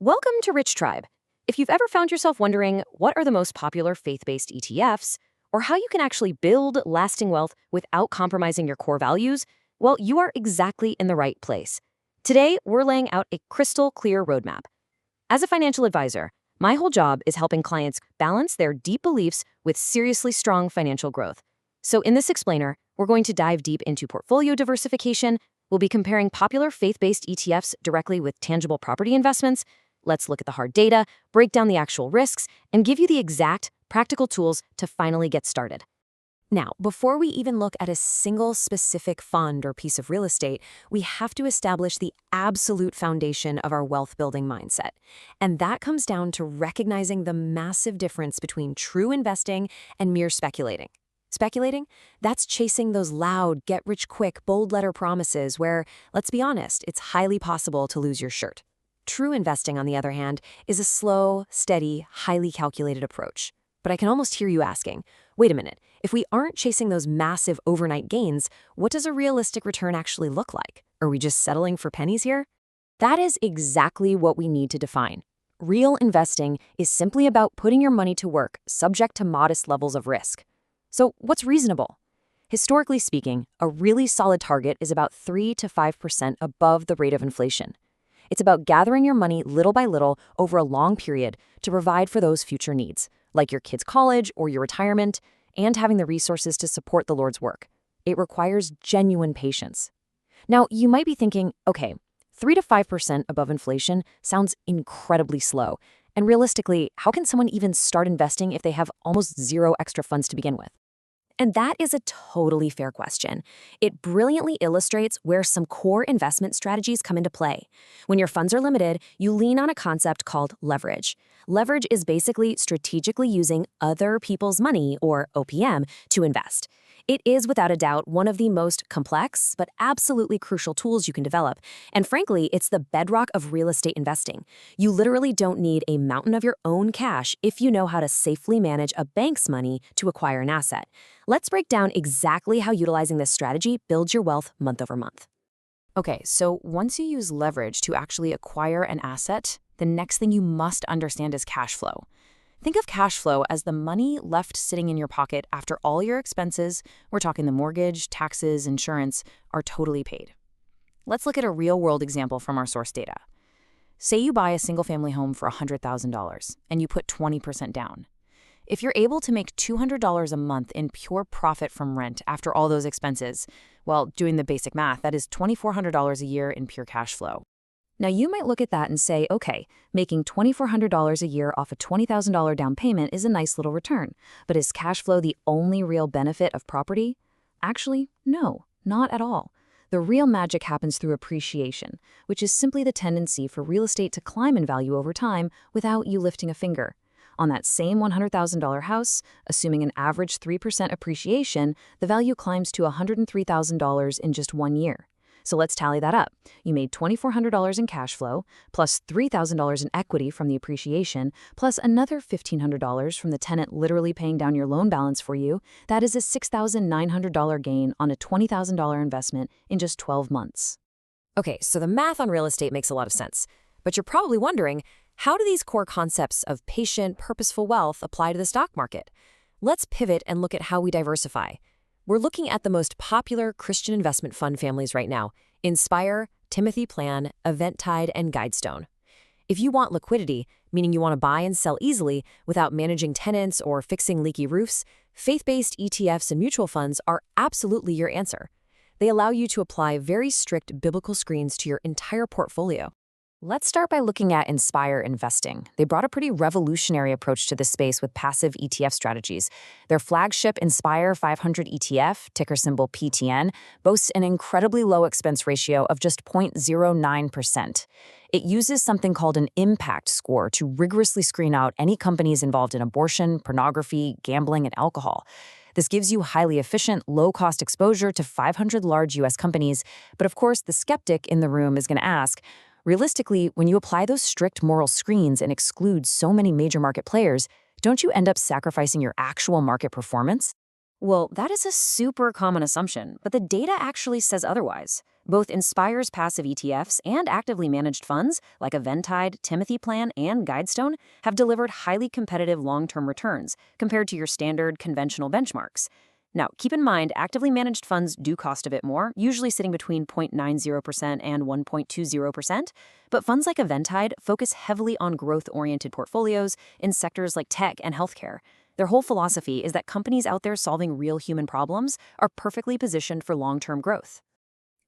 Welcome to Rich Tribe. If you've ever found yourself wondering what are the most popular faith-based ETFs, or how you can actually build lasting wealth without compromising your core values, well, you are exactly in the right place. Today, we're laying out a crystal clear roadmap. As a financial advisor, my whole job is helping clients balance their deep beliefs with seriously strong financial growth. So in this explainer, we're going to dive deep into portfolio diversification. We'll be comparing popular faith-based ETFs directly with tangible property investments. Let's look at the hard data, break down the actual risks, and give you the exact, practical tools to finally get started. Now, before we even look at a single specific fund or piece of real estate, we have to establish the absolute foundation of our wealth-building mindset. And that comes down to recognizing the massive difference between true investing and mere speculating. Speculating? That's chasing those loud, get-rich-quick, bold-letter promises where, let's be honest, it's highly possible to lose your shirt. True investing, on the other hand, is a slow, steady, highly calculated approach. But I can almost hear you asking, wait a minute, if we aren't chasing those massive overnight gains, what does a realistic return actually look like? Are we just settling for pennies here? That is exactly what we need to define. Real investing is simply about putting your money to work, subject to modest levels of risk. So what's reasonable? Historically speaking, a really solid target is about 3 to 5% above the rate of inflation. It's about gathering your money little by little over a long period to provide for those future needs, like your kids' college or your retirement, and having the resources to support the Lord's work. It requires genuine patience. Now, you might be thinking, okay, 3 to 5% above inflation sounds incredibly slow. And realistically, how can someone even start investing if they have almost zero extra funds to begin with? And that is a totally fair question. It brilliantly illustrates where some core investment strategies come into play. When your funds are limited, you lean on a concept called leverage. Leverage is basically strategically using other people's money, or OPM, to invest. It is, without a doubt, one of the most complex but absolutely crucial tools you can develop. And frankly, it's the bedrock of real estate investing. You literally don't need a mountain of your own cash if you know how to safely manage a bank's money to acquire an asset. Let's break down exactly how utilizing this strategy builds your wealth month over month. Okay, so once you use leverage to actually acquire an asset, the next thing you must understand is cash flow. Think of cash flow as the money left sitting in your pocket after all your expenses, we're talking the mortgage, taxes, insurance, are totally paid. Let's look at a real-world example from our source data. Say you buy a single-family home for $100,000 and you put 20% down. If you're able to make $200 a month in pure profit from rent after all those expenses, well, doing the basic math, that is $2,400 a year in pure cash flow. Now, you might look at that and say, okay, making $2,400 a year off a $20,000 down payment is a nice little return, but is cash flow the only real benefit of property? Actually, no, not at all. The real magic happens through appreciation, which is simply the tendency for real estate to climb in value over time without you lifting a finger. On that same $100,000 house, assuming an average 3% appreciation, the value climbs to $103,000 in just 1 year. So let's tally that up. You made $2,400 in cash flow, plus $3,000 in equity from the appreciation, plus another $1,500 from the tenant literally paying down your loan balance for you. That is a $6,900 gain on a $20,000 investment in just 12 months. Okay, so the math on real estate makes a lot of sense. But you're probably wondering, how do these core concepts of patient, purposeful wealth apply to the stock market? Let's pivot and look at how we diversify. We're looking at the most popular Christian investment fund families right now: Inspire, Timothy Plan, Eventtide, and Guidestone. If you want liquidity, meaning you want to buy and sell easily without managing tenants or fixing leaky roofs, faith-based ETFs and mutual funds are absolutely your answer. They allow you to apply very strict biblical screens to your entire portfolio. Let's start by looking at Inspire Investing. They brought a pretty revolutionary approach to this space with passive ETF strategies. Their flagship Inspire 500 ETF, ticker symbol PTN, boasts an incredibly low expense ratio of just 0.09%. It uses something called an impact score to rigorously screen out any companies involved in abortion, pornography, gambling, and alcohol. This gives you highly efficient, low-cost exposure to 500 large U.S. companies. But of course, the skeptic in the room is going to ask, realistically, when you apply those strict moral screens and exclude so many major market players, don't you end up sacrificing your actual market performance? Well, that is a super common assumption, but the data actually says otherwise. Both Inspire's passive ETFs and actively managed funds, like Eventide, Timothy Plan, and Guidestone, have delivered highly competitive long-term returns compared to your standard conventional benchmarks. Now, keep in mind, actively managed funds do cost a bit more, usually sitting between 0.90% and 1.20%, but funds like Eventide focus heavily on growth-oriented portfolios in sectors like tech and healthcare. Their whole philosophy is that companies out there solving real human problems are perfectly positioned for long-term growth.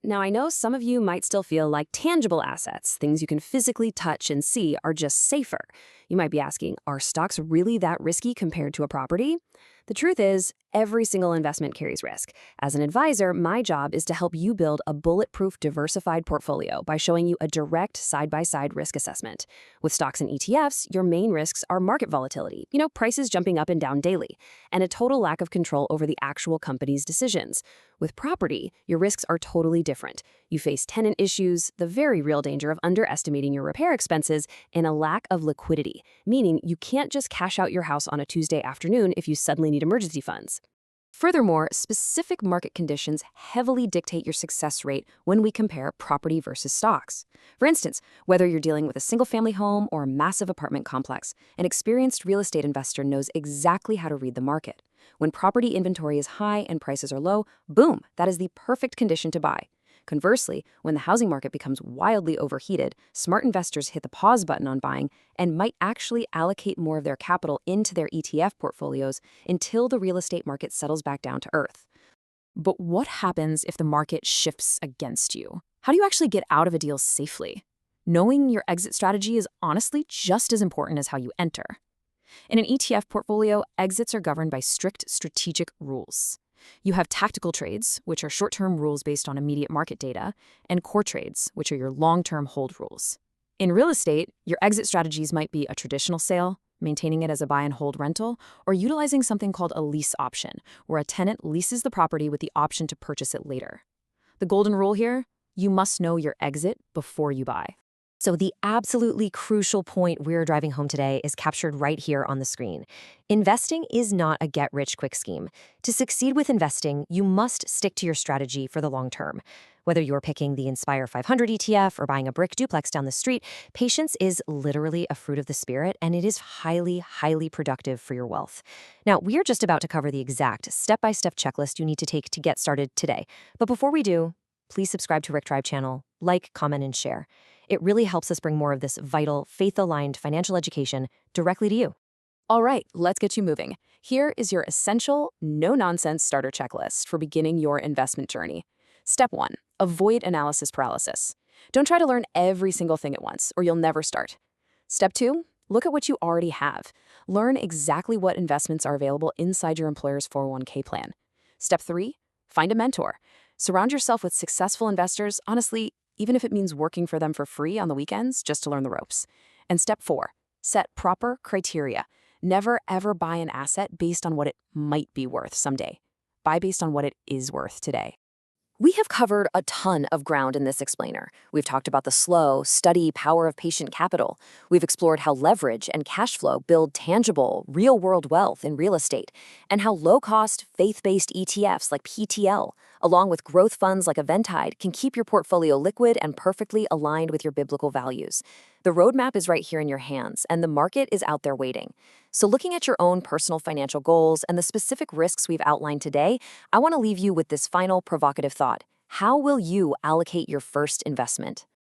Now, I know some of you might still feel like tangible assets, things you can physically touch and see, are just safer. You might be asking, are stocks really that risky compared to a property? The truth is, every single investment carries risk. As an advisor, my job is to help you build a bulletproof, diversified portfolio by showing you a direct side-by-side risk assessment. With stocks and ETFs, your main risks are market volatility, prices jumping up and down daily, and a total lack of control over the actual company's decisions. With property, your risks are totally different. You face tenant issues, the very real danger of underestimating your repair expenses, and a lack of liquidity, meaning you can't just cash out your house on a Tuesday afternoon if you suddenly need emergency funds. Furthermore, specific market conditions heavily dictate your success rate when we compare property versus stocks. For instance, whether you're dealing with a single-family home or a massive apartment complex, an experienced real estate investor knows exactly how to read the market. When property inventory is high and prices are low, boom, that is the perfect condition to buy. Conversely, when the housing market becomes wildly overheated, smart investors hit the pause button on buying and might actually allocate more of their capital into their ETF portfolios until the real estate market settles back down to earth. But what happens if the market shifts against you? How do you actually get out of a deal safely? Knowing your exit strategy is honestly just as important as how you enter. In an ETF portfolio, exits are governed by strict strategic rules. You have tactical trades, which are short-term rules based on immediate market data, and core trades, which are your long-term hold rules. In real estate, your exit strategies might be a traditional sale, maintaining it as a buy and hold rental, or utilizing something called a lease option, where a tenant leases the property with the option to purchase it later. The golden rule here: you must know your exit before you buy. So the absolutely crucial point we're driving home today is captured right here on the screen. Investing is not a get-rich-quick scheme. To succeed with investing, you must stick to your strategy for the long term. Whether you're picking the Inspire 500 ETF or buying a brick duplex down the street, patience is literally a fruit of the spirit, and it is highly, highly productive for your wealth. Now, we are just about to cover the exact step-by-step checklist you need to take to get started today. But before we do, please subscribe to Rick Tribe channel, like, comment, and share. It really helps us bring more of this vital, faith-aligned financial education directly to you. All right, let's get you moving. Here is your essential, no-nonsense starter checklist for beginning your investment journey. Step 1. Avoid analysis paralysis. Don't try to learn every single thing at once, or you'll never start. Step 2. Look at what you already have. Learn exactly what investments are available inside your employer's 401k plan. Step 3. Find a mentor. Surround yourself with successful investors, honestly, even if it means working for them for free on the weekends just to learn the ropes. And step 4, set proper criteria. Never, ever buy an asset based on what it might be worth someday. Buy based on what it is worth today. We have covered a ton of ground in this explainer. We've talked about the slow, steady power of patient capital. We've explored how leverage and cash flow build tangible, real-world wealth in real estate, and how low-cost, faith-based ETFs like PTL, along with growth funds like Eventide, can keep your portfolio liquid and perfectly aligned with your biblical values. The roadmap is right here in your hands, and the market is out there waiting. So looking at your own personal financial goals and the specific risks we've outlined today, I want to leave you with this final provocative thought. How will you allocate your first investment?